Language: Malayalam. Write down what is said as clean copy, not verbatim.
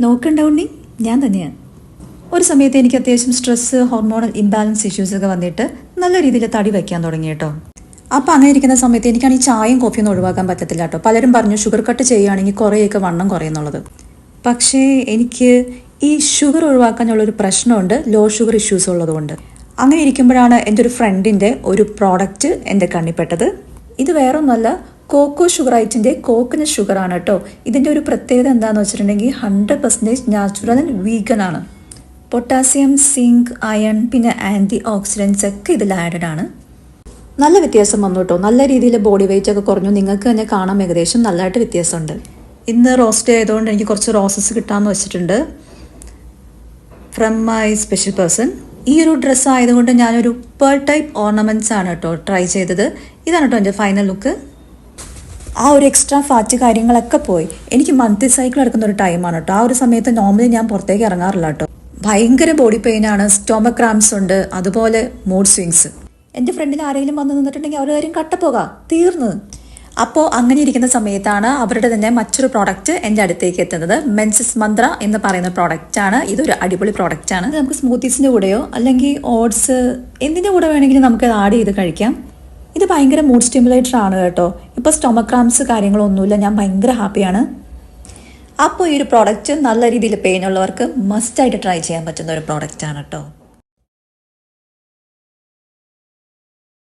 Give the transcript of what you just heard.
നോക്കണ്ട ഉണ്ണി, ഞാൻ തന്നെയാണ്. ഒരു സമയത്ത് എനിക്ക് അത്യാവശ്യം സ്ട്രെസ്സ്, ഹോർമോണൽ ഇംബാലൻസ് ഇഷ്യൂസൊക്കെ വന്നിട്ട് നല്ല രീതിയിൽ തടി വയ്ക്കാൻ തുടങ്ങി കേട്ടോ. അപ്പോൾ അങ്ങനെ ഇരിക്കുന്ന സമയത്ത് എനിക്കാണെങ്കിൽ ചായയും കോഫിയൊന്നും ഒഴിവാക്കാൻ പറ്റത്തില്ല കേട്ടോ. പലരും പറഞ്ഞു ഷുഗർ കട്ട് ചെയ്യുകയാണെങ്കിൽ കുറേയൊക്കെ വണ്ണം കുറയുന്നുള്ളത്. പക്ഷേ എനിക്ക് ഈ ഷുഗർ ഒഴിവാക്കാനുള്ളൊരു പ്രശ്നമുണ്ട്, ലോ ഷുഗർ ഇഷ്യൂസ് ഉള്ളതുകൊണ്ട്. അങ്ങനെ ഇരിക്കുമ്പോഴാണ് എൻ്റെ ഒരു ഫ്രണ്ടിൻ്റെ ഒരു പ്രോഡക്റ്റ് എൻ്റെ കണ്ണിൽപ്പെട്ടത്. ഇത് വേറൊന്നുമല്ല, കോക്കോ ഷുഗറൈറ്റിൻ്റെ കോക്കനട്ട് ഷുഗറാണ് കേട്ടോ. ഇതിൻ്റെ ഒരു പ്രത്യേകത എന്താണെന്ന് വെച്ചിട്ടുണ്ടെങ്കിൽ 100% നാച്ചുറൽ ആൻഡ് വീഗൻ ആണ്. പൊട്ടാസ്യം, സിങ്ക്, അയൺ, പിന്നെ ആൻറ്റി ഓക്സിഡൻസ് ഒക്കെ ഇതിൽ ആഡഡ് ആണ്. നല്ല വ്യത്യാസം വന്നു കേട്ടോ. നല്ല രീതിയിൽ ബോഡി വെയിറ്റ് ഒക്കെ കുറഞ്ഞു. നിങ്ങൾക്ക് തന്നെ കാണാം, ഏകദേശം നല്ലതായിട്ട് വ്യത്യാസമുണ്ട്. ഇന്ന് റോസ്റ്റ് ആയതുകൊണ്ട് എനിക്ക് കുറച്ച് റോസസ് കിട്ടാമെന്ന് വെച്ചിട്ടുണ്ട് ഫ്രം മൈ സ്പെഷ്യൽ പേഴ്സൺ. ഈ ഒരു ഡ്രസ്സ് ആയതുകൊണ്ട് ഞാനൊരു പേൾ ടൈപ്പ് ഓർണമെൻറ്റ്സ് ആണ് കേട്ടോ ട്രൈ ചെയ്തത്. ഇതാണ് കേട്ടോ എൻ്റെ ഫൈനൽ ലുക്ക്. ആ ഒരു എക്സ്ട്രാ ഫാറ്റ് കാര്യങ്ങളൊക്കെ പോയി. എനിക്ക് മന്ത്ലി സൈക്കിൾ എടുക്കുന്ന ഒരു ടൈമാണ് കേട്ടോ. ആ ഒരു സമയത്ത് നോർമലി ഞാൻ പുറത്തേക്ക് ഇറങ്ങാറില്ല കേട്ടോ. ഭയങ്കര ബോഡി പെയിനാണ്, സ്റ്റൊമക് ക്രാംസ് ഉണ്ട്, അതുപോലെ മൂഡ് സ്വിങ്സ്. എൻ്റെ ഫ്രണ്ടിൽ ആരെങ്കിലും വന്ന് നിന്നിട്ടുണ്ടെങ്കിൽ അവർ കാര്യം കട്ടപ്പോകാം, തീർന്ന്. അപ്പോൾ അങ്ങനെ ഇരിക്കുന്ന സമയത്താണ് അവരുടെ തന്നെ മറ്റൊരു പ്രോഡക്റ്റ് എൻ്റെ അടുത്തേക്ക് എത്തുന്നത്. മെൻസസ് മന്ത്ര എന്ന് പറയുന്ന പ്രോഡക്റ്റാണ്. ഇതൊരു അടിപൊളി പ്രോഡക്റ്റാണ്. നമുക്ക് സ്മൂത്തീസിൻ്റെ കൂടെയോ അല്ലെങ്കിൽ ഓട്സ് എന്തിൻ്റെ കൂടെ വേണമെങ്കിലും നമുക്ക് ആഡ് ചെയ്ത് കഴിക്കാം. ഇത് ഭയങ്കര മൂഡ് സ്റ്റിമുലേറ്റർ ആണ് കേട്ടോ. ഇപ്പോൾ സ്റ്റൊമക് ക്രാംസ് കാര്യങ്ങളൊന്നുമില്ല, ഞാൻ ഭയങ്കര ഹാപ്പിയാണ്. അപ്പോൾ ഈ ഒരു പ്രോഡക്റ്റ് നല്ല രീതിയിൽ പെയിൻ ഉള്ളവർക്ക് മസ്റ്റായിട്ട് ട്രൈ ചെയ്യാൻ പറ്റുന്ന ഒരു പ്രോഡക്റ്റാണ് കേട്ടോ.